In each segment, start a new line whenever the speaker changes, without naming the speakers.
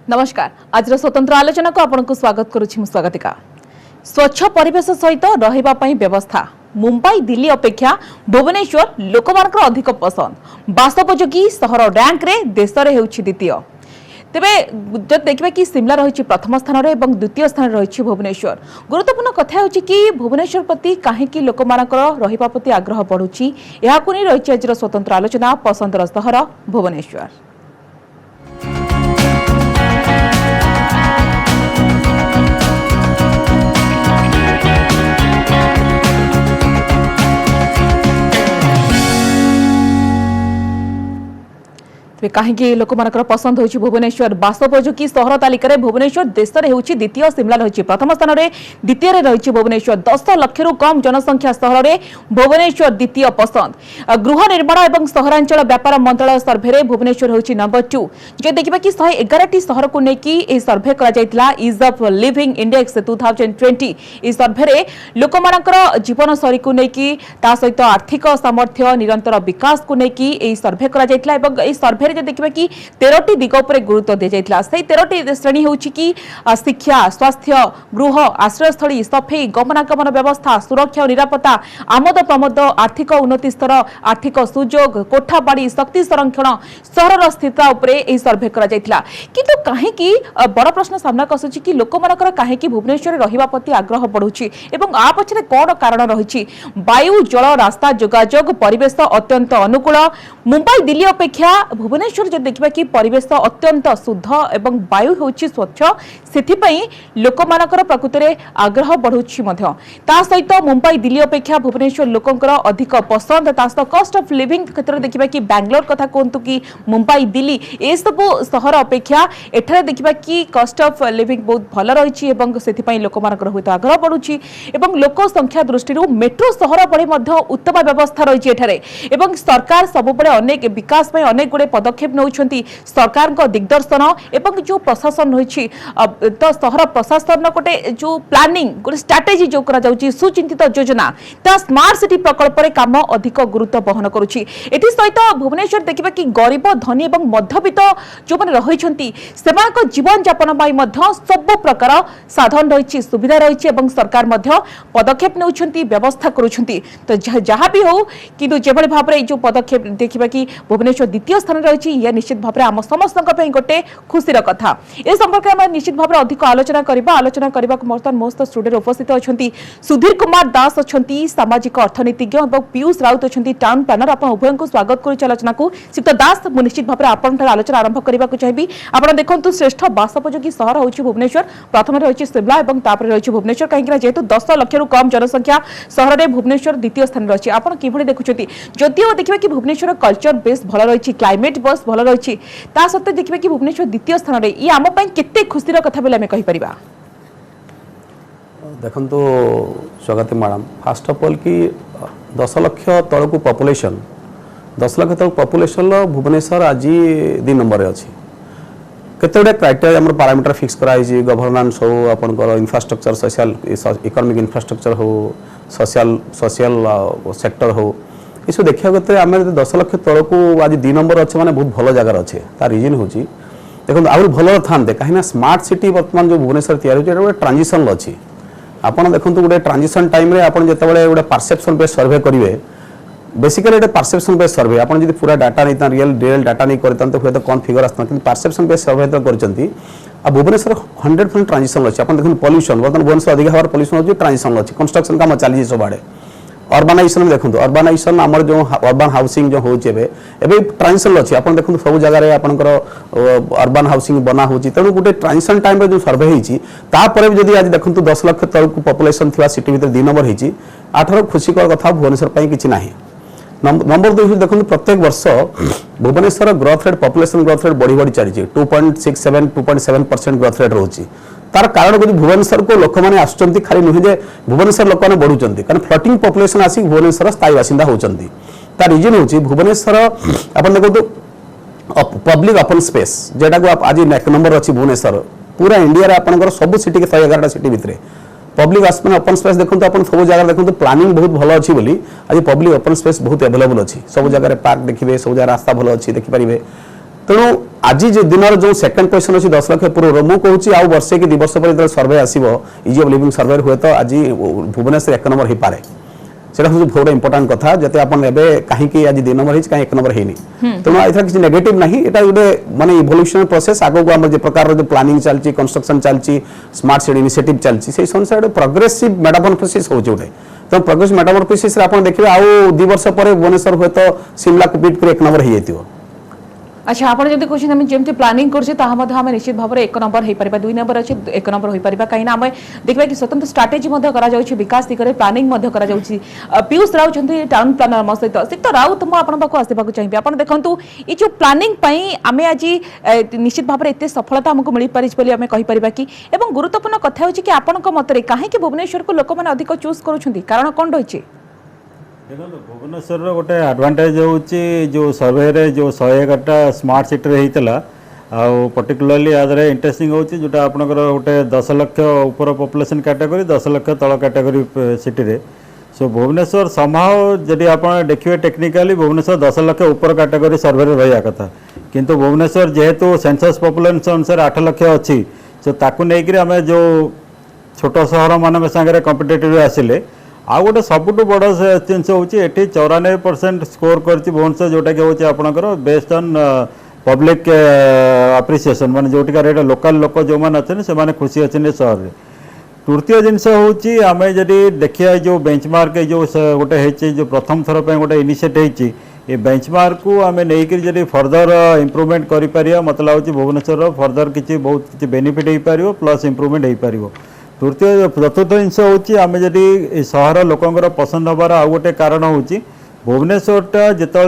नमस्कार आज स्वतंत्र आलोचना को आपको स्वागत करुछि स्वागतिका। स्वच्छ परिवेश सहित रहिबा पई व्यवस्था मुंबई दिल्ली अपेक्षा भुवनेश्वर लोकमानकर अधिक पसंद बासोपयोगी सहर रैंक रे देश रे हेउछि द्वितीय। तेबे जब देखिबा कि शिमला रही प्रथम स्थान रे एवं द्वितीय स्थान रही भुवनेश्वर। गुरुत्वपूर्ण कथा होछि कि भुवनेश्वर प्रति काहेकि लोकमानकर रहिबा प्रति आग्रह बढ़ुछि एहाकु नै रही आज स्वतंत्र आलोचना पसंदर सहर भुवनेश्वर। कहीं लोक पसंद होची भुवनेश्वर बासोपयोगी सहर तालिका भुवनेश्वर देश में होची द्वितीय शिमला रही प्रथम स्थान में द्वितीय रही भुवनेश्वर 10 लाख कम जनसंख्या सहर में भुवनेश्वर द्वितीय पसंद। गृह निर्माण और सहरांचल व्यापार मंत्रालय सर्भे भुवनेश्वर होची नंबर 2। जो देखा कि 111 सहर को लेकिन सर्भे करा इज ऑफ लिविंग इंडेक्स 2020 इस सर्भे लोक जीवन शैली को लेकिन सहित आर्थिक सामर्थ्य निरंतर विकास को लेकिन सर्भे करा सर्भे देखिबा कि 13टी दिग उपर गुरुत्व दि जाइतला। से 13टी श्रेणी होउछि कि शिक्षा स्वास्थ्य गृह आश्रयस्थली सफेई गमनागमन व्यवस्था सुरक्षा और निरापत्ता आमद प्रमोद आर्थिक उन्नति स्तर आर्थिक सुजोग कोठाबाड़ी शक्ति संरक्षण सहर स्थिरता उपरे एही सर्भे करा जाइतला। किंतु काहेकि बड़ प्रश्न सामना आसुछि कि लोक मानकर काहेकि भुवनेश्वर रहिबा प्रति आग्रह बढ़ुछि एवं आ पछरे कोन कारण रहिछि। वायु जल रास्ता जोगाजोग परिवेश अत्यंत अनुकूल मुंबई दिल्ली अपेक्षा भुवनेश्वर जो देखिबा कि परिवेश अत्यंत शुद्ध एवं वायु होछि स्वच्छ सेथिपई लोकमानकर प्रकृति रे आग्रह बढ़ुछि मध्य। ता सहित मुंबई दिल्ली अपेक्षा भुवनेश्वर लोकंकर अधिक पसंद ता सहित कॉस्ट ऑफ लिविंग क्षेत्र देखिबा कि बेंगलोर कथा कोंतु कि मुंबई दिल्ली ए सब शहर अपेक्षा एठारे देखिबा कि कॉस्ट ऑफ लिविंग बहुत भल रहिछि एवं सेथिपई लोकमानकर होइत आग्रह बढ़ुछि एवं लोक संख्या दृष्टि मेट्रो शहर पड़े मध्य उत्तम व्यवस्था रहिछि एठारे एवं सरकार सब बड़े अनेक विकास में अनेक गुड़े पदक्षेप नौछंती सरकार को दिग्दर्शन एवं जो प्रशासन रही तो सहर प्रशासन गोटे जो प्लानिंग गोटे स्ट्राटेजी जो करा जाउची सुचिंतित योजना ता स्मार्ट सिटी प्रकल्प रे काम अधिक गुरुत्व बहन करुची। एथि सहित भुवनेश्वर देखिबा कि गरीब धनी एवं मध्यवित्त जो माने रहिछंती सेमाक जीवन यापन पाई मध्य सब प्रकार साधन रही सुविधा रही एवं सरकार मध्य पदक्षेप नौछंती व्यवस्था करुछंती। तो जहाँ भी हो किंतु जेभଳି भाबरे जो पदक्षेप देखिबा कि भुवनेश्वर द्वितीय स्थान रही यह निश्चित भाव में आम समस्त गोटे खुशीर कथा। ए संपर्क में निश्चित भाव अधिक आलोचना करने बर्तमान मोस्त स्टूडियो उपस्थित अच्छा सुधीर कुमार दास अच्छा सामाजिक अर्थनीतिज्ञ और पीयूष राउत अच्छा टाउन प्लानर आप उभय को स्वागत करुच्ची आलोचना को। श्रीयुक्त दास मुझे निश्चित भाव में आपन आलोचना आरंभ करने को चाहिए। आप देखो श्रेष्ठ बासोपयोगी सहर होची भुवनेश्वर प्रथम रही शिमला और रही भुवनेश्वर कहीं जेहेतु 10 लाख कम जनसंख्या सहर में भुवनेश्वर द्वितीय स्थान रही आप कि देखुं जदिव देखिए कि भुवनेश्वर कल्चर बेस भल रही क्लाइमेट बस भल रही ता सत्ते देखिए कि भुवनेश्वर द्वितीय स्थान रे ये आम पई केते खुशीर कथा बोले आमे कहि परिबा।
देखंतु स्वागत मैडम फास्ट ऑफ ऑल कि 10 लाख तलकू पॉपुलेशन 10 लाख तक पॉपुलेशन भुवनेश्वर आज 2 नंबर रे अछि। केते गुडे क्राइटेरिया हमर पैरामीटर फिक्स कराई जी गवर्नेंस हो आपनकर इंफ्रास्ट्रक्चर सोशल इकोनॉमिक इंफ्रास्ट्रक्चर हो सोशल सेक्टर हो इस देखा गते आम 10 लाख तलकू आज 2 नंबर अच्छे मैंने बहुत भल जगार अच्छे तार रिजन हूँ देखो आहुरी भल था कहीं स्मार्ट सिटी बर्तमान जो भुवनेश्वर तैयारी गोटे ट्रांजिशन अच्छी आपड़ देखो गोटे ट्रांजिशन टाइम जो गोटे परसेप्शन बेस सर्वे करेंगे बेसिकली गोटे परसेप्शन बेस सर्वे आप पूरा डाटा नहीं रियल डाटा नहीं करते हुए तो कौन फिगर आसता कि परसेप्शन बेस सर्वे तो कर भुवनेश्वर 100% ट्रांजिशन अच्छी आप देखो पॉल्यूशन बर्तमान भुवनेश्वर अधिक हमारे पॉल्यूशन अच्छी ट्रांजिशन अच्छी कंस्ट्रक्शन काम चली सब आड़े अर्बानाइजेशन देखो अर्बानाइजेशन आमर जो अर्बान हाउसिंग जो होचे एबे ट्रांजिशन अच्छी आप देखो सब जगह आपंकर अर्बान हाउसिंग बना हो तेणु गोटे ट्रांजिशन टाइम रे जो सर्वे होती जब आज देखो 10 लाख तक पॉपुलेशन थी सिटी भर 2 नंबर होती आठर खुशीकर कथा भुवनेश्वर किसी ना। नंबर 2 देखो प्रत्येक वर्ष Bhubaneswar growth rate population growth rate बढ़ी बढ़ी चली 2.67% ग्रोथ रेट रोचे तार कारण कि भुवनेश्वर को लोक मैंने आसुच्च खाली नुहे जे भुवनेश्वर लोक मैंने बढ़ुंट कारण फ्लोटिंग पॉपुलेशन आसी भुवनेश्वर स्थायी बासिंदा होती तार रिजन हूँ भुवनेश्वर आप देखो पब्लिक ओपन स्पेस जेटा को आज 1 नंबर अच्छी भुवनेश्वर पूरा इंडिया आपंकर सब सिटी के 111टा सिटी भितर पब्लिक ओपन स्पेस देखो आप सब जगह देखो प्लानिंग बहुत भल अच्छी बोली आज पब्लिक ओपन स्पेस बहुत अवेलेबल अच्छी सब जगह पार्क देखिए सब जगह रास्ता भल अच्छी देखिपारे तेणु आज जो दिन जो सेकंड क्वेश्चन अच्छी 10 लाख पूर्व मुझे कहूँ आउ वर्षे कि 2 वर्ष पर सर्वे आसो इज ऑफ लिविंग सर्वे हुए तो आज भुवनेश्वर 1 नंबर हो पारे सेटा हूँ बहुत इंपोर्टाट कथा जते आपन एबे कहीं आज 2 नंबर कहीं 1 नंबर है तेणु एथर किसी नेगेटिव ना ये गोटे माने इवोल्यूशन प्रोसेस आगो आम जो प्रकार जो प्लानिंग चलती कंस्ट्रक्शन चलती स्मार्ट सिटी इनिशिएटिव चलती से अनुसार प्रोग्रेसिव मेटामॉर्फोसिस हो तो प्रोग्रेस मेटामॉर्फोसिस आप देखिए आउ 2 वर्ष पर भुवनेश्वर हुए तो शिमला को बीट कर 1 नंबर हो जाए
अच्छा आप जब कहते हैं जमी प्लानिंग करें निश्चित भाव में 1 नंबर हो पार 2 नंबर अच्छे 1 नंबर हो पार कहीं आम देखा कि स्वतंत्र स्ट्राटेजी विकास दिगरे planning Piyush Raut town planner मो सहित सिक्त राउत मुझे आसवाक चाहिए आप देखो ये जो प्लानिंग आम आज निश्चित भाव में एत सफलता आमको मिल पारी आम कहीपर कि गुरुत्वपूर्ण कथा कि आपण मतरे कहीं भुवनेश्वर को लोक मैंने अधिक चूज कर कारण कौन रही
देखो भुवनेश्वर गोटे एडवांटेज होची जो सर्वे रे जो 111टा स्मार्ट सिटी रे हितला आ पर्टिकुलरली आदरे इंटरेस्टिंग होची जोटा आपनकर गोटे 10 लाख ऊपर पॉपुलेशन कैटेगरी 10 लाख तळ कैटेगरी सिटी रे सो भुवनेश्वर समाव जदि आपण देखिए टेक्निकली भुवनेश्वर 10 लाख ऊपर कैटेगरी सर्वे रे रहिया कथा किंतु भुवनेश्वर जेहेतु सेंसस पॉपुलेशन अनुसार 8 लाख अछि सो ताकू नै कि हमें जो छोट शहर मानक संगे कॉम्पिटिटिव आसिले आ गोटे सबुठ बड़ जिनस हूँ ये 94% स्कोर करछि भुवनेश्वर जोटा कि हूँ आपंकर बेस्ड ऑन पब्लिक अप्रिसिएशन माने जोटिका रेट लोकल लोक जो मैंने अच्छे से खुशी अच्छे सहर में तृतीय जिनस हूँ आम जदि देखिए जो बेंचमार्क जो गोटे होती जो प्रथम थर पर गोटे इनिशिएट होती ये बेंचमार्क को आम नहीं जब फर्दर इम्प्रूवमेंट कर मतलब हूँ भुवनेश्वर फर्दर किसी बहुत किसी बेनिफिट हो पार प्लस इम्प्रूवमेंट हो पार तृतीय चतुर्थ जिनस हूँ आम जदि सहर लोकंर पसंद हबार आउ गोटे कारण हूँ भुवनेश्वरटा जिते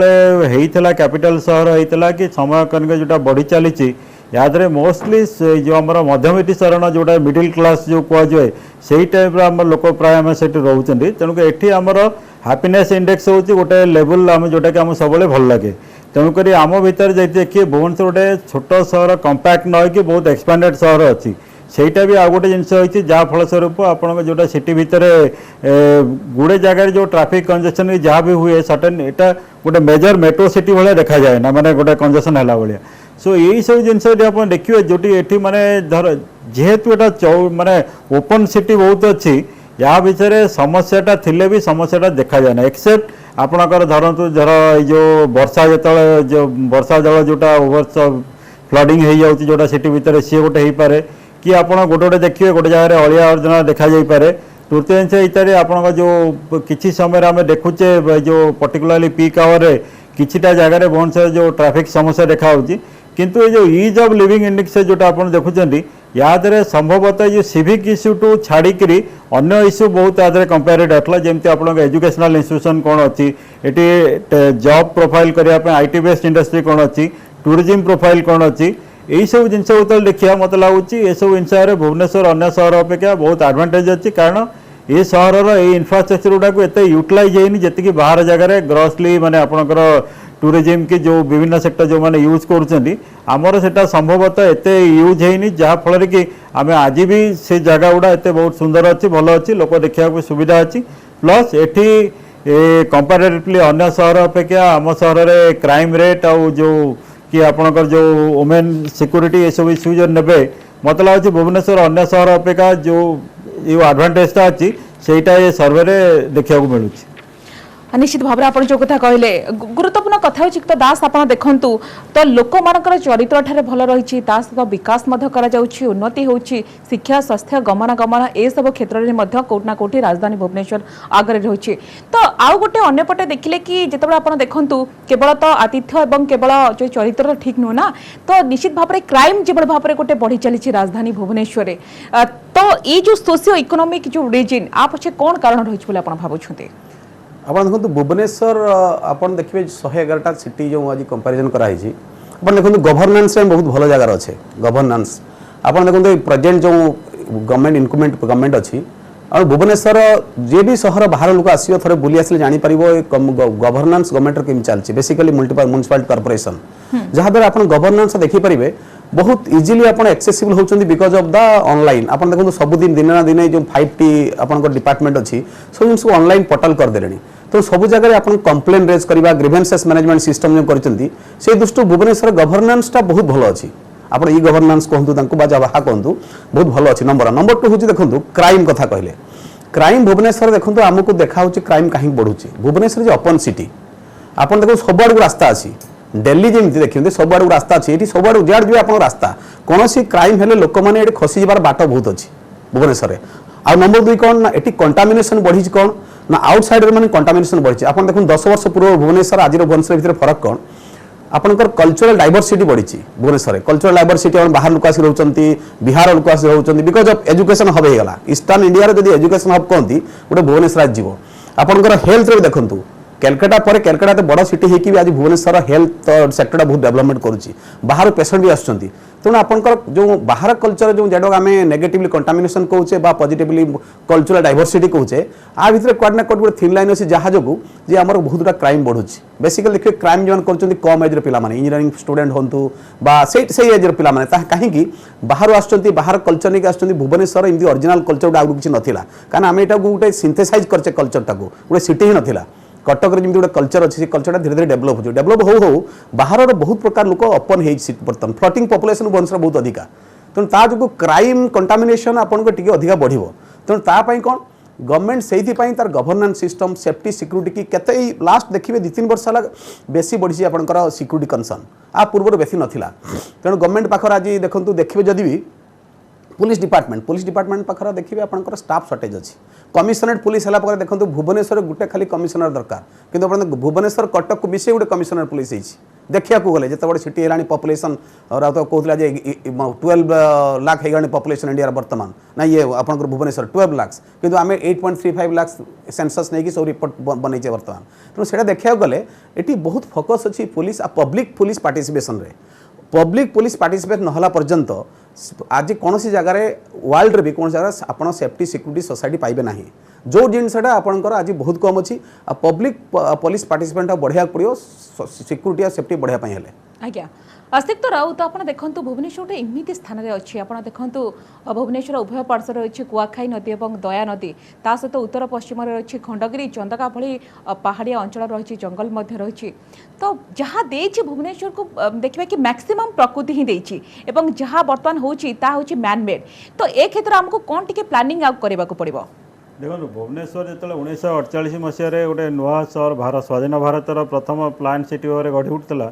होता कैपिटल सहर होता कि समय कनिक जोटा बढ़ी चली यादरे मोस्टली जो आम मध्यमिति शरण जोटा मिडिल क्लास जो कहुए से टाइप आम लोक प्राय आम से रोच तेणुक ये आमर हैप्पीनेस इंडेक्स हूँ गोटे लेवल आम जोटा कि आम सब भल लगे तेणुक आम भर जाइए देखिए भुवनेश्वर गोटे छोट सहर कंपैक्ट न कि बहुत एक्सपांडेड सहर अच्छी सेटा भी आ गोटे जिनस होती जहाँ फलस्वरूप आप जोटा सिटी भितर गुड़े जगार जो ट्रैफिक कंजेशन जहाँ भी हुए सर्टेन यहाँ गोटे मेजर मेट्रो सिटी भाया देखा जाए ना माने गोटे कंजेशन है भाया सो यही सब जिनस आप देखिए जो ये माने धर जेहेतु यहाँ माने ओपन सिटी बहुत अच्छी या भितर समस्याटा थिले भी समस्याटा देखा जाए ना एक्सेप्ट आपणकर धरतु धर जो वर्षा जो वर्षा जल जोटा ओवर फ्लडिंग हो जाऊँगी जोटा सिटी भितर सी गोटे हो पारे कि आप गोटे गोटे देखिए गोटे जगह अलिया आवर्जना देखा जापे तृतीय जिनस इत्यादि आप जो किसी समय आम देखुचे जो पर्टिकुलरली पीक आवर रे किछिटा जगह भुवनेश्वर जो ट्रैफिक समस्या देखा किंतु ये जो ईज ऑफ लिविंग इंडेक्स जोटा आप देखुं यादरे संभवतः ये सिविक इश्यू टू छाड़िकी अन्य इश्यू बहुत याद कंपेयरेड होता जमी आप एजुकेशनल इंस्टीट्यूशन कौन अच्छी ये जॉब प्रोफाइल करने आईटी बेस्ड इंडस्ट्री कौन अच्छी टूरिज्म प्रोफाइल कौन अच्छी यही सब जिनस जो देखिए मत लगुच ये सब जिनस भुवनेश्वर अन्य सहर अपेक्षा बहुत एडवांटेज अच्छी कारण ये सहर ये इनफ्रास्ट्रक्चर गुड़ाक एत यूटिलाइज होनी जी बाहर जगह ग्रॉसली माने आपणकर टूरिज्म की जो विभिन्न सेक्टर जो मैंने यूज करमर से संभवतः एत यूज होनी जहाँफल कि आम आज भी से जगह गुड़ा एत बहुत सुंदर अच्छी भल अच्छी लोक देखा सुविधा अच्छी प्लस ये कंपेरेटिवली अन्य सहर अपेक्षा आम सहर में क्राइम रेट आउ जो कि आपणकर जो वुमेन सिक्योरिटी ये सब इश्यू जो ने मतलब अच्छे भुवनेश्वर अन्य सहर अपेक्षा जो ये एडवांटेजटा अच्छी सेटा ये सर्वे देखा मिलूँ
निश्चित भाव में आप जो कथा कहले गुरुत्वपूर्ण कथा हो तो दास आप देखु तो लोक मानकर चरित्र ठारे भल रही सहित विकास उन्नति होची शिक्षा स्वास्थ्य गमनागमन ए सब क्षेत्र में कोटना कोटी राजधानी भुवनेश्वर आगे रही तो आउ गोटे अन्यपटे देखिले कि जिते आप देखु केवल तो आतिथ्य और केवल जो चरित्र ठीक नुह ना तो निश्चित भाव में क्राइम जो भाव में गोटे बढ़ी चली राजधानी भुवनेश्वर तो ये जो सोशियो इकोनोमिक जो रिजन आप अच्छे कौन कारण रही भावुं
आप देखो भुवनेश्वर आप देखिए 111टा सिटी जो आज कंपेरिजन कराई आप देखो गवर्नेंस बहुत भल जगार अच्छे गवर्नेंस आप देखो प्रेजेंट जो गवर्नमेंट इनक्यूमेंट गवर्नमेंट अच्छी और भुवनेश्वर जे भी सहर बाहर लोक आसो थे बुली आसे जापर गवर्नेंस गवर्नमेंट केमी चलती बेसिकली म्युनिसिपालिटी कॉर्पोरेशन जहाँद्वारा आप गवर्नेंस देखिपारे बहुत इजिली आप एक्सेसिबल होती बिकज ऑफ द ऑनलाइन आप देखो सबुदिन दिन ना दिन जो 5T आप डिपार्टमेंट अच्छी सब जिन ऑनलाइन पोर्टाल करदे तो सब जगह आप कंप्लेन रेज करवा ग्रीवेंसेस मैनेजमेंट सिस्टम जो करछंती से दृष्टि भुवनेश्वर गवर्नेंस टा बहुत भलो अछि आपण ई गवर्नेंस कहंतु तांको बा जहा कहंतु बहुत भलो अछि नंबर 2 होची देखंतु क्राइम कथा कहले क्राइम भुवनेश्वर देखंतु हमकु देखा होची क्राइम काहे बढ़ुची भुवनेश्वर जे ओपन सिटी आपण देखो सब आड़ रास्ता अछि दिल्ली जेमती देखते सब आड़ रास्ता अच्छी ये सब आड़ जाड़ जी आप रास्ता कौन सी क्राइम हेले लोक मैंने खसी जबार बाट बहुत अच्छी भुवनेश्वर आ नंबर 2 कौन ना ये कंटामिनेशन बढ़ी कौन ना आउटसाइड मैंने कंटामिनेशन बढ़ी आप देखो 10 वर्ष पूर्व भुवनेश्वर आज भुवनेश्वर भितर फरक कौन आपंकर कल्चरल डाइवर्सिटी बढ़ी भुवनेश्वर कल्चरल डाइवर्सिटी बाहर लोक आसी रोचंती बिहार लोक आसी रोचंती बिकॉज ऑफ एजुकेशन हब होगा ईस्टर्न इंडिया जब एजुकेशन हब कहती गोटे भुवनेश्वर जीव आपंकर हेल्थ रे देखंतु कैलकाटा पर कैलकाटा तो बड़ सिटी होगी भी आज भुवनेश्वर हेल्थ सेक्टर बहुत डेवलपमेंट करुच्ची बाहर पेसेंट भी आसुच्च तेणु आपंकर जो बाहर कल्चर जो जेडक आम नेगेटिवली कंटामिनेशन कौचे पॉजिटिवली कल्चरल डाइवर्सिटी कौचे आ भितर क्वाड ना क्वाड गोटे थिन लाइन अच्छी जहाँ जो जे आमर बहुत गुड़ा क्राइम बढ़ुच्छी बेसिकली देखिए क्राइम जो कर कम एज्र पे इंजीनियरिंग स्टूडेंट हूँ से एज्र पे कहीं बाहर आसुच्च बाहर कल्चर नहीं आसुच्च भुवनेश्वर एमती ओरिजिनल कल्चर गोटे आगे किसी नाला कारण आम यहाँ गोटे सिंथेसाइज करचे कल्चर टाक गोटे सिटी ही नाला कटक जमी गोटे कल्चर अच्छी कल्चर धीरे धीरे डेभलप हो डेभलप हो बाहर बहुत प्रकार लोक ओपन बर्तमान फ्लोटिंग पॉपुलेशन भुवनेश्वर बहुत अधिका तेणु ता जो क्राइम कंटामिनेशन आपको टी अधिका बढ़ तेणु तापाई कौन गवर्नमेंट से तार गवर्नेंस सिस्टम सेफ्टी सिक्यूरीटी की केते लास्ट देखिए 2-3 वर्ष है बेसी बढ़ी आपंकर सिक्यूरीटी कंसर्न आ पूर्व बेसी नाला तेणु गवर्नमेंट पाखर आज देखिए जदि भी पुलिस डिपार्टमेंट पाखर देखिए आपंकर स्टाफ सर्टेज अच्छी कमिशनरेट पुलिस है देखो भुवनेश्वर गोटे खाली कमिशनर दरकार कि भुवनेश्वर कटक को मिसे गोटे कमिशनर पुलिस देखा गले जिते बड़े सिटी है पॉपुलेशन तो कहते 12 लाख हो पॉपुलेशन इंडिया वर्तमान ना ये आप भुवनेश्वर 12 लाख कि आम 8.35 लाख सेंसस नहीं सब रिपोर्ट बनई वर्तमान तेणु से देखा गले ये बहुत फोकस अच्छी पुलिस आ पब्लिक पुलिस पार्टिसिपेशन रे पब्लिक पुलिस पार्टिसिपेट नहला पर्यंत आज कौन सी जगार वर्ल्ड रे भी कौन जगह आप सेफ्टी सिक्यूरीटी सोसाइटी पाइबे ना जो जिनसा आपंकर आज बहुत कम अच्छी पब्लिक पुलिस पार्टिसिपेंट बढ़िया पड़ो सिक्यूरीटी और सेफ्टी बढ़िया हेले
आज्ञा अस्तित्व राउत आप देखो भुवनेश्वर गोटे एमती स्थान में अच्छी आप देखो भुवनेश्वर उभय पार्श्व रही कुआखाई नदी और दया नदी ता सहित उत्तर पश्चिम रही खंडगिरी चंदका भली पहाड़िया अंचल रही जंगल रही तो जहाँ देछि भुवनेश्वर को देखिए कि मैक्सिमम प्रकृति ही देछि एवं जहाँ बर्तमान होछि मैन मेड तो ए क्षेत्र में आमको कौन टी प्लानिंग करने को पड़ो
देखो भुवनेश्वर जो 1948 मसीह गोटे नुआ सहर भारत स्वाधीन भारतर प्रथम प्लांट सिटी भाव गढ़ी उठुला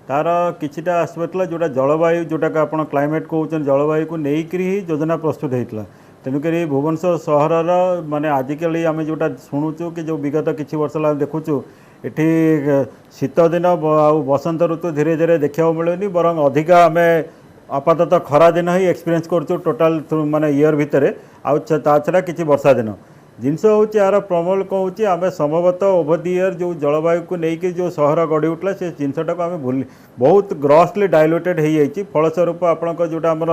तार किछिटा आस्पेक्ट जोटा जलवायु जोटा आप क्लाइमेट कहते जलवायु को लेकर ही योजना प्रस्तुत होता तेणुक भुवनेश्वर सहर माने आजिकल आम जोटा शुणुचु कि जो विगत किसी वर्ष देखुचु ये शीत दिन बसंत ऋतु धीरे धीरे देखा मिलूनी बरं अधिका आम आपाततः खरा दिन ही एक्सपीरियंस करूँ टोटाल माने ईयर भितर आउ छड़ा किसी वर्षा दिन जिनस हूँ यार प्रमोल कौन आम संभवतः ओवर द ईयर जो जलवायु को लेकिन जो सहर गढ़ी उठला से जिनटा को आम भूल बहुत ग्रॉसली डाइल्यूटेड हो जाए फलस्वरूप आपंक जोटा आम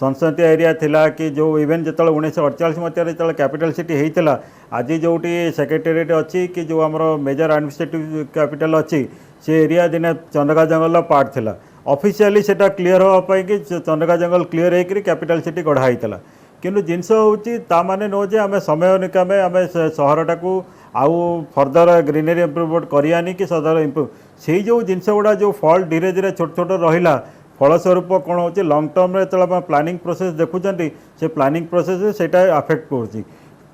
संसदीय एरिया थिला कि जो इवेन जो 1948 मसीह जो कैपिटल सिटी होता आज जो सेक्रेटेरिएट अच्छी कि जो आम मेजर एडमिनिस्ट्रेटिव कैपिटल अच्छी से एरिया दिने चंदका जंगल पार्ट थिला ऑफिशियली सेटा क्लीयर होगापाई कि चंदका जंगल क्लीयर होकर कैपिटल सिटी गढ़ा होता किंतु जिनस हूँ माने नो जे आम समय अनुक्रमे आम सहरटा को आउ फर्दर ग्रीनरी इम्प्रूवमेंट करानी कि सदर इम्प्रूव से जो जिनस गुड़ा जो फल्ट धीरे धीरे छोट छोट रहा फलस्वरूप कौन हो लंग टर्म जो प्लानिंग प्रोसेस देखुं से प्लानिंग प्रोसेस से अफेक्ट कर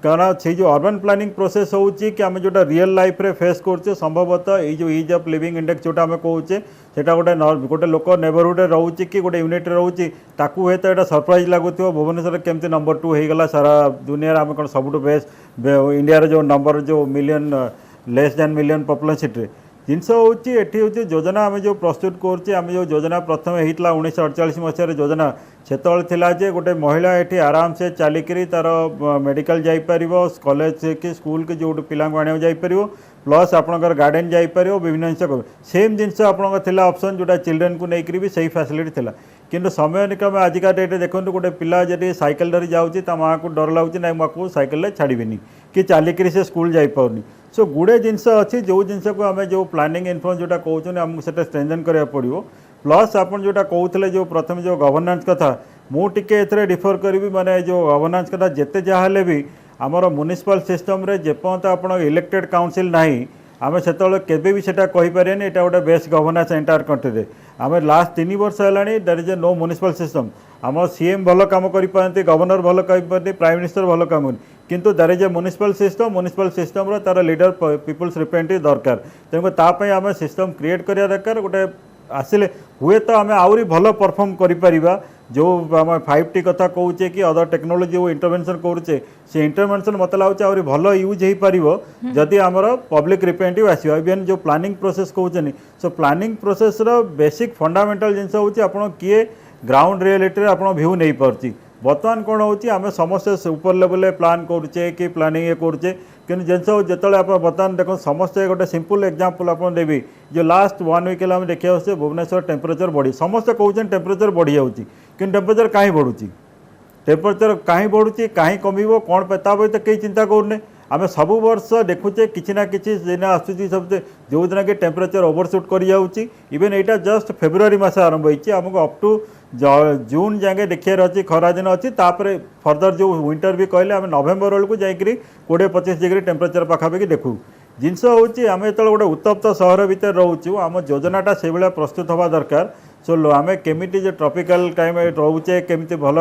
कारण से जो अर्बन प्लानिंग प्रोसेस हो कि आम जो रियल लाइफ रे फेस करछे संभवतः ये जो इज ऑफ लिविंग इंडेक्स जोटा आम कहूचे सेटा गोटे लोक नेबरहुड रोचे कि गोटे यूनिट रोचे ताकू हे तो सरप्राइज लगुव भुवनेश्वर केमती नंबर 2 हो गला सारा दुनिया आम कौन सब बेस्ट इंडिया जो नंबर जो million less than million population जिनस हूँ ये योजना आम जो प्रस्तुत करें आम जो योजना प्रथम होता 1948 मसीह योजना से गोटे महिला ये आराम से चलिक तार मेडिकल जापर कॉलेज कि स्कूल के जो पिला आने जापर प्लस आपंकर गार्डन जापर विभिन्न जिन सेम जिनस आपंकर ऑप्शन जोटा चिल्ड्रेन को लेकर भी सही फैसिलिटी थिला किंतु समय अनुक्रमे आजिका डेट देखो गोटे पिला जब साइकेल धरी जाऊँगी ता माँ को डर लगुच ना माँ को साइकेल छाड़बी कि चलिक से स्कूल जापारनी सो गुड़े जिनस अच्छी जो जिनस को आम जो प्लानिंग इन्फ्लुएंस जोटा कहते आमको से स्ट्रेंथन करा पड़ो प्लस आप जोटा कहते जो प्रथम जो गवर्नेंस कथा मुझे डिफर करी माने जो गवर्नेंस कथा जिते जहाँ भी आमर म्युनिसिपल सिस्टम रे जेपर्यंत आप इलेक्टेड काउंसिल नहीं आम से केबे भी सेटा कहीपर यहाँ गोटे बेस्ट गवर्नेंस एंटायर कंट्री रे आम लास्ट 3 वर्ष है there is a no municipal system आम सीएम भल काम करते गवर्नर भल कर प्राइम मिनिस्टर भल काम किंतु there is a municipal system तार लीडर पीपुल्स रिप्रेजेंटेटिव दरकार तेणुक तापाई आम सिस्टम क्रिएट करिया दरकार गोटे आसिले हुए तो आम आहरी भल परफॉर्म करिपरिबा जो आम 5T कथा कहूचे कि अदर टेक्नोलोजी वो इंटरवेंशन करूचे से इंटरवेंशन मत लागे आहरी भल यूज हो पार जदि आमर पब्लिक रिप्रेजेंटेटिव आसो इवेन जो प्लानिंग प्रोसेस कहते सो प्लानिंग प्रोसेस बेसिक फंडामेंटल जिनस हूँ किए ग्राउंड रियलिटी आप भ्यू नहीं पार्टी बर्तमान कौन होम समस्ते ऊपर लेवल प्लान करुचे कि प्लानिंग ये करुचे कि जिनस जो आप बर्तमान देख समस्ते गोटे सिंपल एग्जांपल आप देवी जो लास्ट 1 वीक है देखा भुवनेश्वर टेम्परेचर बढ़ी समस्ते कहते टेम्परेचर बढ़ी जाऊँगी कि टेम्परेचर कहीं बढ़ुची टेम्परेचर कहीं बढ़ुची कहीं कमिबो कौन ता तो कहीं चिंता करूने आम सब वर्ष देखुचे किसी ना किसी दिन आसूँ सब जो दिन कि टेम्परेचर ओवरशूट कर जाऊँगी इवेन यहाँ जस्ट फेब्रुआरी मास आरंभ होती आमको अप टू जून जाए देखार अच्छी खरा दिन अच्छी तापर फर्दर जो विंटर भी कहले आम नवेम्बर बेलू जाकि 20-25 डिग्री टेम्परेचर पाखापाखि देखू जिनस हूँ आम जो गोटे उत्तप्त सहर भितर रोचु आम योजनाटा से भाया प्रस्तुत हवा दरकार सो आम केमी जो ट्रॉपिकल क्लाइमेट रोचे केमी भल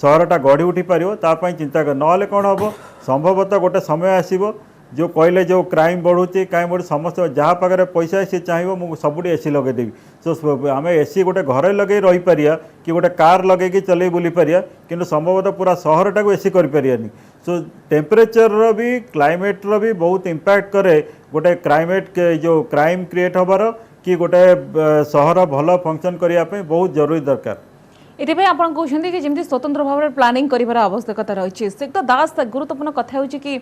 सहरटा गढ़ी उठी पार चिंता कर ना कौन हम संभवतः गोटे समय आसो जो कहले जो क्राइम बढ़ुची कहीं बढ़ी समस्त जहाँ पाखे पैसा सी चाहिए मुझे सबुठ एसी लगेदेवी सो आम एसी गोटे घरे लगे रही पारिया कि गोटे कार लगे चल बुली पारिया कि संभवतः पूरा सहरटा को एसी करें सो टेम्परेचर भी क्लाइमेट भी बहुत इम्पैक्ट करे गोटे क्लाइमेट जो क्राइम क्रिएट हबार कि गोटे सहर भल फंक्शन करने बहुत जरूरी दरकार
ये आप कहते कि जमी स्वतंत्र भाव में प्लानिंग कर आवश्यकता रही है तो दास गुरुत्वपूर्ण कथा हो कि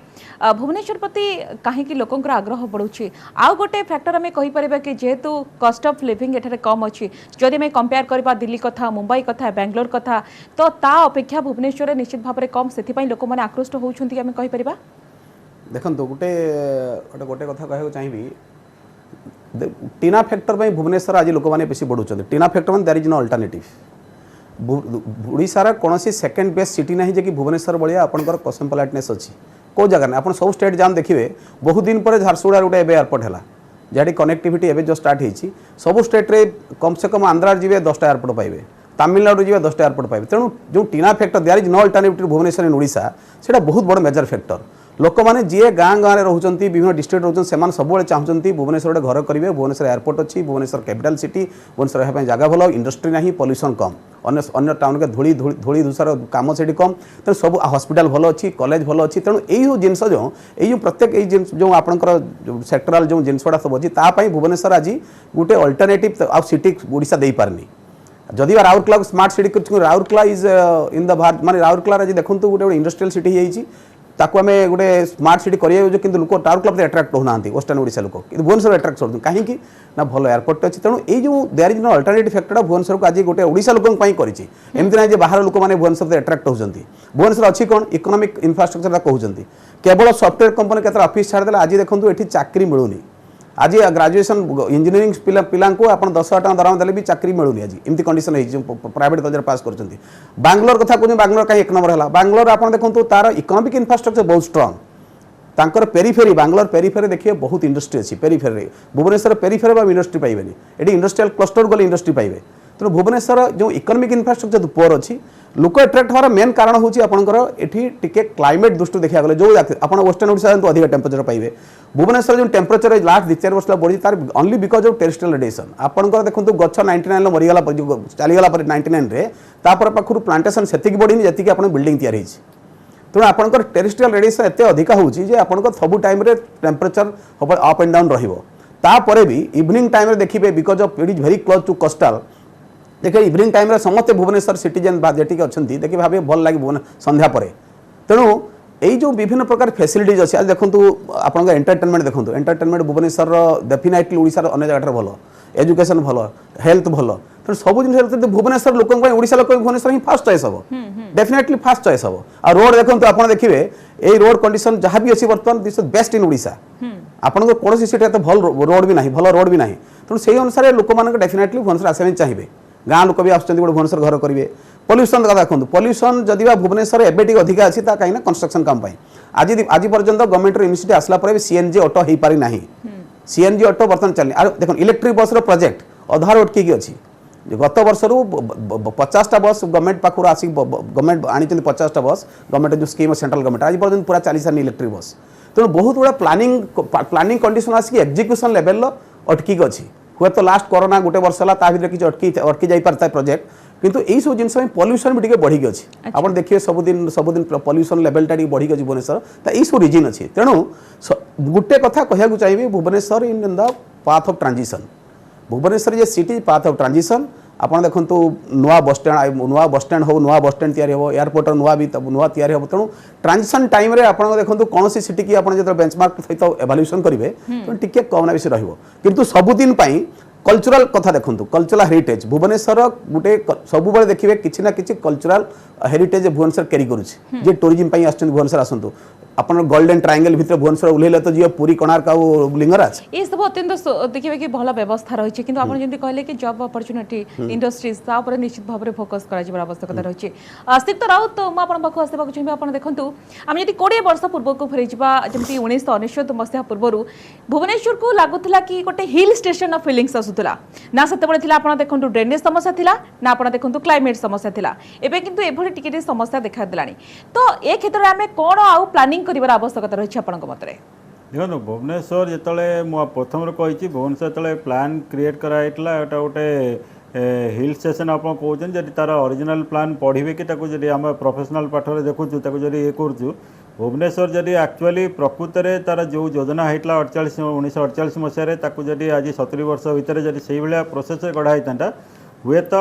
भुवनेश्वर प्रति कहीं लोकंर आग्रह बढ़ुची आउ गोटे फैक्टर आम कहीपर कि जेहेतु कस्ट ऑफ लिविंग एठारे कम अच्छी जदि आम कंपेयर करवा दिल्ली कथा मुंबई कथा बेंगलोर कथा तो ता अपेक्षा भुवनेश्वर निश्चित भाव में कम से लोक मैंने आकृष्ट होती आम कहीपर
देखो गोटे गोटे कथा कहना चाहिए टीना फैक्टर भुवनेश्वर आज लोक मैंने बेसी बढ़ुं टीना फैक्टर मैंने देयर इज नो अल्टरनेटिव ओडिशार कौन सेकेंड बेस्ट सिटी ना जे कि भुवनेश्वर भाया आपंकर कस्मोपोलिटनेस अच्छी कौ जगह ना आप सब स्टेट जान देखिए बहुत दिन पर झारसुगुड़ा गोटे एयरपोर्ट है जहाँ कनेक्टिविटी एवं जो स्टार्ट होती सब स्टेट रे कम से कम आंध्रा जी 10टा एयरपोर्ट पाइबे तमिलनाडु जी 10टा एयरपोर्ट पाइबे तेणु जो TINA factor there is no alternative Bhubaneswar in Odisha से बहुत बड़ मेजर फैक्टर लोक मैंने जी गाँ गाँव रोच विभिन्न डिस्ट्रिक्ट रोच सब चाहते भुवनेश्वर गोटे घर करेंगे भुवनेश्वर एयरपोर्ट अच्छी भुवनेश्वर कैपिटल सिटी भुवनेश्वर रहा जगह भल इंडस्ट्री ना पॉल्यूशन कम अन्य टाउन के धूली धूली धूसार कम से कम तेणु सब हॉस्पिटल भल अच्छी कॉलेज भल अच्छी तेणु यही जिनस जो प्रत्येक जो आपंकर सेक्टराल जो जिनसटा सब अच्छी भुवनेश्वर आज गोटे अल्टरनेटिव आ सिटी ओडिशा दे पारनी जदि Rourkela smart city Rourkela is in the Bharat माने राउरकेला आज देखो गोटे इंडस्ट्रियल सिटी होती ताकू आम गोटे स्मार्ट सिटी करें कि लोक राउरकेला एट्राक्ट होना वेस्टर्न ओडिशा लोक कि भुवनेश्वर एट्राक्ट होती कहीं ना भल एयरपोर्ट अच्छी तेणु ये there is no alternative factor Bhubaneswar को आज गोटे ओडिशा लोक करमती ना बाहर लोक मैंने भुवनेश्वर एट्राक्ट होती भुवनेश्वर अच्छी कौन इकोनॉमिक इंफ्रास्ट्रक्चर कहते केवल सॉफ्टवेयर कंपनी के ऑफिस छाड़दे आज देखो ये चाकरी मिलूनी आज ग्रेजुएशन इंजीनियरिंग पिला को आप 10,000 टका दरमा देले भी चाकरी मिलूनी आज एमती कंडीशन है प्राइवेट कॉलेज पास कर बांग्लोर कथा कहते बांग्लोर कहीं 1 नंबर है बांग्लोर आप देखो तार इकोनॉमिक इंफ्रास्ट्रक्चर बहुत स्ट्रांग तांकर पेरीफेरी बांग्लोर पेरीफेरी देखिए बहुत इंडस्ट्री अच्छी पेरीफेरी भुवनेश्वर पेरीफेरी इंडस्ट्री पाइबे ये इंडस्ट्रियल क्लस्टर गले इंडस्ट्री पाइबे तेणु भुवनेश्वर जो इकोनॉमिक इंफ्रास्ट्रक्चर पुअर अच्छी लोक एट्राक्ट हमारा मेन कारण होची आपनकर एठी टिके क्लाइमेट दृष्टि देखा गले जो आपन वेस्टर्न ओडिशा तो अधिक टेम्परेचर पाइबे भुवनेश्वर जो टेम्परेचर लास्ट 2-4 वर्ष बढ़ी तार only because of terrestrial radiation आपनकर देखो गछ 99 मरीगला चलीगला 99 रे तापर पाखुर प्लांटेशन सेतिक बढ़ी जतिक आपन बिल्डिंग तैयार होईछि तेणु आपनकर टेरेस्ट्रियल रेडिएशन एते अधिक होची जे आपनकर सब टाइम रे टेम्परेचर अप एंड डाउन रहिबो तापर भी इवनिंग टाइम रे देखिबे because of it is very close to coastal देखिए इवनिंग टाइम रे समस्त भुवनेश्वर सिटीजन जेटिक अच्छा देखिए भावे भल लगे संध्या पर तेणु यही जो विभिन्न प्रकार फैसिलिटीज अच्छी आज देखो आप एंटरटेनमेंट देखो एंटरटेनमेंट भुवनेश्वर डेफिनेटली ओडिशा अन्य जगह भल एजुकेशन भल हेल्थ भल तेणु सब जिन भुवनेश्वर लोक ओडिशा लोक भुवनेश्वर ही फास्ट चॉइस हम डेफिनेटली फास्ट चॉइस हम आ रोड देखो आप देखिए ये रोड कंडीशन जहाँ भी अच्छी बर्तमान दिस बेस्ट इन ओडिशा आपन कौन सीट एत भल रोड भी ना भल रोड भी ना तेणु से अनुसार लोक डेफिनेटली भुवनेश्वर आसवा चाहिए गाँ लोक भी आसुँच गोटे भुवनेश्वर घर करेंगे पॉल्यूशन कथा देखो पॉल्यूशन जदि भुवनेश्वर एवं अधिक अच्छी कहीं कंस्ट्रक्शन काम आज आज पर्यंत गवर्नमेंट इनिशिएटिव आसला पर सीएनजी ऑटो हो पारि नाही सीएनजी ऑटो बर्तमान चलनी आ देखो इलेक्ट्रिक बस रो प्रोजेक्ट अधार अटकी अच्छी गत वर्ष 50टा बस गवर्नमेंट पाखर आसी गवर्नमेंट आनी 50टा बस गवर्नमेंट जो स्कीम सेंट्रल गवर्नमेंट आज पर्यंत पूरा चली सारी इलेक्ट्रिक बस तेणु बहुत गुड़ा प्लानिंग कंडीशन आसिक एग्जीक्यूशन लेवल अटकी अच्छी हुए तो लास्ट कोरोना गोटे वर्ष है किसी अटकी जाता है प्रोजेक्ट किंतु यही सब जिन पॉल्यूशन भी बढ़ी अच्छी आप देखिए सबुदिन पॉल्यूशन लेवलटा बढ़ी अच्छी भुवनेश्वर तो यही सब रिजन अच्छी तेणु गोटे कथा कहूँ चाहिए Bhubaneswar in the path of transition Bhubaneswar जे सिटी पाथ ऑफ ट्रांजिशन आपन देखंतु नुआ बस स्टैंड हो नुआ बस स्टैंड तैयारी हो एयरपोर्ट नुआ तैयारी हो तेणु ट्रांजिशन टाइम रे आपन देखंतु कौन सी सिटी की आपन जो बेंचमार्क सहित एवल्यूशन करेंगे तो टिके कम ना बेसी रहिबो किंतु सबुदिन पई कल्चरल कथा देखंतु कल्चरल हेरिटेज भुवनेश्वर गोटे सब बेले देखिए किसी ना किसी कल्चरल हेरिटेज भुवनेश्वर कैरी करुच्ची जे टूरिज्म पई आछन भुवनेश्वर आसंतु अपन गोल्डन ट्रायंगल भितर भुवनेश्वर उल्लेले तो जी पुरी कोणार्क और लिंगराज
ये सब अत्यंत देखिए कि भल व्यवस्था रही कि आप जमी कहले कि जॉब अपॉर्चुनिटी इंडस्ट्रीज निश्चित भाव में फोकस कर आवश्यकता रही आस्तिक राउत मुझे पाखक आसवा चाहिए आप देखूँ आम जब 20 वर्ष पूर्व को फेरी जमी 1999 मसीहा पूर्व भुवनेश्वर को लगुला कि गोटे हिल स्टेशन ऑफ फीलिंग्स आसूला ना से आप देखो ड्रेनेज समस्या थिला ना आप देखो क्लाइमेट समस्या थिला एबे किंतु एभली टिके समस्या देखा देलानी तो ए क्षेत्र में आम कौन आउ प्लानिंग कर आवश्यकता रही आपण मतरे
देखो भुवनेश्वर जो प्रथम कही भुवनेश्वर जो प्लान क्रिएट कराइला एटा गोटे हिल स्टेशन आप कहते जब तार ओरिजिनल प्लान पढ़े कि जब आम प्रोफेशनल पाठर देखु जब ये करूँ भुवनेश्वर जदि एक्चुअली प्रकृत में तार जो योजना होता 1948 मसीह जदि आज 70 वर्ष भितर जब से भाया प्रोसेस गढ़ा था हुए तो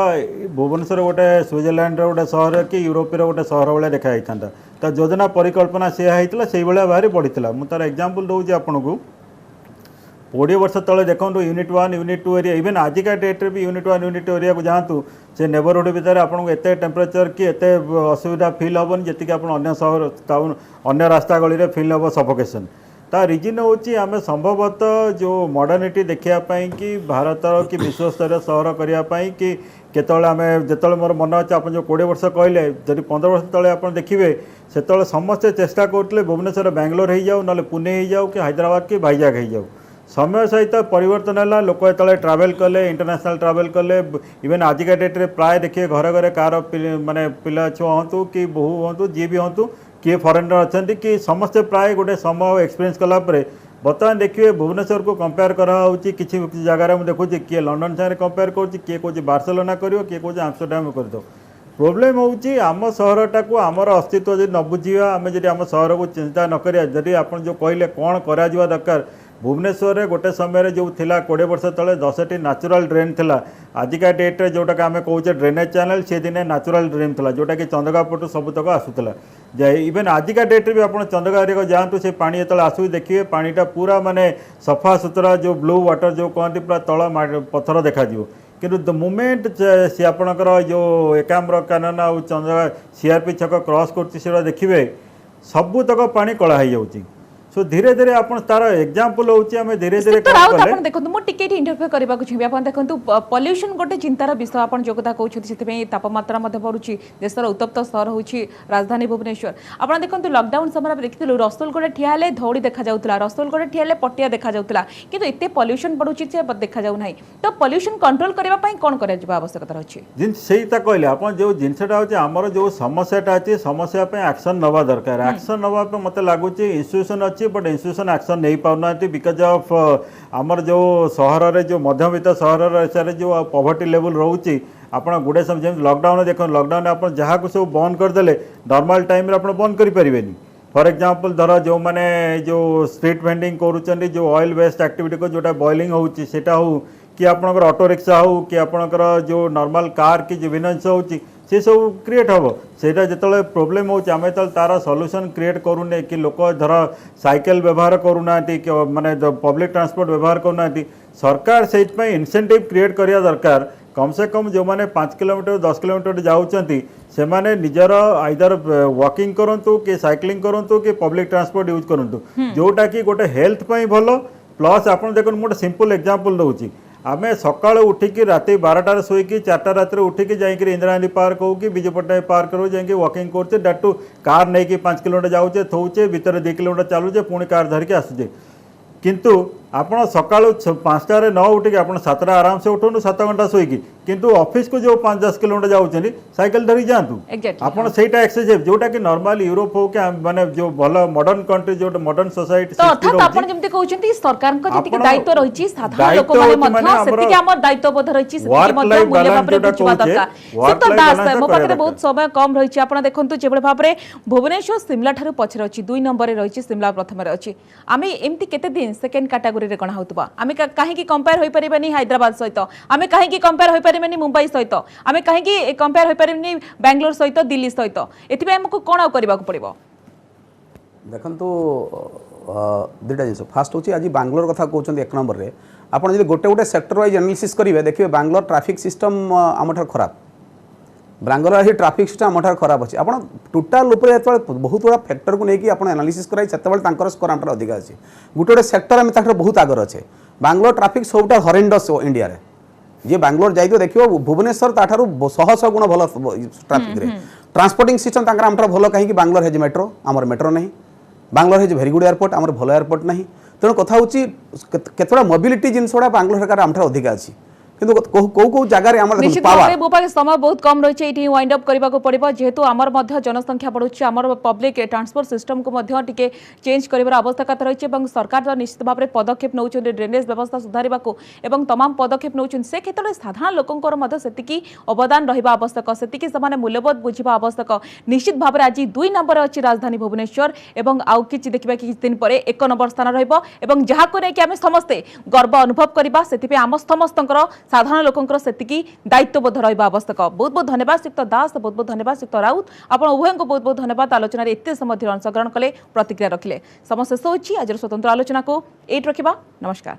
भुवनेश्वर गोटे स्विट्जरलैंड गोटे सहर कि यूरोपीय गोटे सहर भाया देखाई था तो योजना परिकल्पना से होता से भाया बाहरी पड़ता मुझे तार एग्जांपल दूसरी आपन को 20 वर्ष तले देखो यूनिट 1 यूनिट 2 एरिया इवेन आजिका डेट्रे भी यूनिट 1 यूनिट 2 एरिया को जातु से नेबरहुड भितर आपको एत टेम्परेचर कि एत असुविधा फिल हेन जी आप सहर टाउन अन्य रास्ता गली में फिल हे सफोकेशन ता रिजन हूँ आम संभवतः जो मॉडर्निटी देखापी कि भारत कि विश्वस्तर सहर करने कि केतले आम जो मोर मन अच्छे आप जो 20 वर्ष कहले जब 15 वर्ष तले आप देखिए से समस्ते चेष्टा करते भुवनेश्वर बेंगलोर हो जाऊ ना पुणे हो जाऊ कि हैदराबाद कि भाईजाग हो जाऊ समय सहित परिवर्तन है लोक जो ट्रावेल कले इंटरनेशनल ट्रावेल कले इवेन आजिका डेट्रे प्राय देखिए घरे घरे कार माने पिला छुआ हूँ कि बहु हूँ जी भी हूँ किए फरेनर अच्छा कि समस्ते प्राय गोटे समय एक्सपीरियंस कलापर बर्तमान देखिए भुवनेश्वर को कंपेयर कराऊँगी किसी जगार मुझे देखुची किए लंडन सागर कंपेयर करुँच किए कौन बार्सिलोना कर किए कौन आम्स्टरडाम कर प्रोब्लेम हूँ आम सहरटा को आमर अस्तित्व जब न बुझा आम जब आम सहर को चिंता न करिया जदि आप जो कहले कौन करा दरकार भुवनेश्वर गोटे समय जो थिला 20 वर्ष तले 10टी नेचुरल ड्रेन थिला आजिका डेट्रे जोटा आम कहे ड्रेनेज चैनल से दिन नेचुरल ड्रेन थिला जोटा कि चंदगा पटू सबुतक आसूला इवेन आजिका डेट्रे भी आप चंदगा एरिया को जातु से पानी जो आसू देखिए पानीटा पूरा माने सफा सुतरा जो ब्लू वाटर जो कहते पूरा तल पत्थर देखा किंतु द मोमेंट सी आपणकर जो एकाम्र कानन आ चंदगा सीआरपी छक क्रॉस कर देखिए सबुतक पानी कला हो जाऊँगी सो धीरे धीरे आपन तार एग्जांपल होची हमें धीरे धीरे
आपण देखंतु मो टिकेट इंटरव्यू करबा को छिबे आपण देखंतु पॉल्यूशन गोटे चिंतार विषय आपण जोगता कहउछथि सेते तापमात्रा मध्ये बढ़ुची देशर उत्तप्त शहर होची राजधानी भुवनेश्वर आपण देखंतु लॉकडाउन समय देखिथिलु रसुलगड़ ठियाले धौड़ी देखा जाउतला रसुलगड़ ठियाले पटिया देखा जाउतला किंतु एते पॉल्यूशन बढ़ुची से देखा जाउ नाही तो पॉल्यूशन कंट्रोल करबा पई कोन करे जिबा आवश्यकता रहची
जिन सेईता कहले आपण जो जिनसटा होची हमर जो समस्याटा अछि समस्या पे एक्शन नवा दरकार एक्शन नवा पे मते लागुची इंस्टीट्यूशन अछि बट इंस्टीट्यूशन एक्शन नहीं पाना बिकज ऑफ आमर जो सहर रे जो मध्यवित्त सहर जो पॉवर्टी लेवल रोचे आपड़ गुड़े सब जमी लॉकडाउन देख लॉकडाउन आप जहाँ को सब बंद करदे नॉर्मल टाइम आप बंद करें फॉर एग्जांपल धर जो मैंने जो स्ट्रीट वेंडिंग करूँ जो ऑयल वेस्ट एक्टिविटी को जोटा बॉइलिंग होटा हो कि आपणकर ऑटो रिक्शा हो कि आपणकर जो नॉर्मल कार कि जो भिन्न जिन से सब क्रिएट हम सेटा जो प्रोब्लेम हो तार सॉल्यूशन क्रिएट करूने कि लोक धर साइकेल व्यवहार करूना माने पब्लिक ट्रांसपोर्ट व्यवहार करूना सरकार से इनसेंटिव क्रिएट करिया दरकार कम से कम जो मैंने 5 किलोमीटर 10 किलोमीटर जाऊँगी से माने निजर आइदर वॉकिंग करंतु कि साइक्लिंग करंतु कि पब्लिक ट्रांसपोर्ट यूज करंतु जोटा कि गोटे हेल्थ पई भलो प्लस आप देखो गोटे सिंपल एग्जांपल दूसरी आमे सकाळु उठिकी राति 12टार शोईकी 4टा रातिर उठिकी जाइकी इंदिरा गांधी पार्क हो कि विजु पट्टनायक पार्क हो जाइकी वॉकिंग करछे डाटू कार नहीं कि 5 किलोमीटर जाऊचे थौचे भीतर 2 किलोमीटर चलुचे पुणी कार धरिकी आसुचे किंतु आपण सकाळु 5टारे न उठिकी आपण 7टा आराम से उठोनु 7 घंटा शोईकी किंतु ऑफिस को जो 5-10 किलोमीटर जाउछनी साइकिल धरी जातु
Exactly,
आपण सेटा एक्सरसाइज जोटा कि नॉर्मल यूरोप हो के माने जो भलो मॉडर्न कंट्री जो मॉडर्न सोसाइटी
तो अर्थात आपण जेमते कहउछंती सरकार को जेतिक दायित्व रहिछि साधारण लोक माने मध्य सेतिक हमर दायित्व बोध रहिछि सेतिक मध्य मूल्य भाबरे बुझिबा दरकार सुतो दास मो पाखरे बहुत समय कम रहिछि आपण देखंतु जेबळे भाबरे भुवनेश्वर शिमला ठारु पछरे अछि 2 नंबर रे रहिछि शिमला प्रथम रे अछि आमे एम्ति केते दिन सेकंड कैटेगरी रे कोन होतबा आमे काहे की कंपेयर होई परिबानी हैदराबाद सहित आमे काहे की कंपेयर होई परिबानी मुंबई सहित आमे काहे की कंपेयर होई परिबानी बेंगलोर सहित दिल्ली सहित एथिबे हमकु कोन करबा को पड़िबो
देखंतु दुटा जिनिस फास्ट होची आज बांग्लोर कथा कहउछन एक नंबर रे आपण जदि गोटे गोटे सेक्टर वाइज एनालिसिस करिवे देखिबे बांग्लोर ट्रैफिक सिस्टम आमठार खराब बांग्लोर ही ट्रैफिक सिस्टम आमठार खराब अछि आपण टोटल ऊपर एतबे बहुत बड़ा फैक्टर को नेकी आपण एनालिसिस कराई सेतबे तांकर स्कोर आमठार अधिक अछि गोटे गोटे सेक्टर हम ताकर बहुत आगर अछि बांग्लोर ट्रैफिक सबटा हॉरेंडस इंडिया रे जे बांग्लोर जाइतो देखियो भुवनेश्वर ताठारु 100 गुण भलो ट्रैफिक रे ट्रांसपोर्टिंग सिस्टम तांकर आमठार भलो काहे कि बांग्लोर हेज मेट्रो हमर मेट्रो नहीं Bangalore hedge very good airport हमर भलो एयरपोर्ट नहीं तेणु कथा होची केतरा मोबिलिटी जिनसोडा बांग्लोर सरकार आमठार अधिक अछि किंतु को जगह रे हमर
निश्चित
पावर
भाबरे बोपा समय बहुत कम रहिছে एठी वाइंड अप करबा को पड़िबो जेहेतु हमर मध्य जनसंख्या बढ़ुछि हमर पब्लिक ट्रांसपोर्ट सिस्टम को मध्य टिके चेंज करबार आवश्यकता रहिছে एवं सरकार तो निश्चित भाबरे पदक्षेप नउछन ड्रेनेज व्यवस्था सुधारिबा को एवं तमाम पदक्षेप नउछन से क्षेत्र साधारण लोकंकर मध्य सेतिकी अवदान रहिबा आवश्यक सेतिकी समान मूल्यबोध बुझिबा आवश्यक निश्चित भाबरे आज 2 नंबर अछि राजधानी भुवनेश्वर एवं आउ किछि देखिबा कि दिन परे 1 नंबर स्थान रहिबो एवं जहा को नै कि हम समस्त गर्व अनुभव करबा सेतिपे हम समस्तंकर साधारण लोकंकर सेतिकी दायित्वबोध रहिबा आवश्यक बहुत बहुत धन्यवाद श्रीयुक्त दास बहुत बहुत धन्यवाद श्रीयुक्त राउत आपण उभय को बहुत बहुत धन्यवाद आलोचना रे एते समय अंशग्रहण कले प्रतिक्रिया रखिले समस्त सोची आज स्वतंत्र आलोचना को एट रखिबा नमस्कार।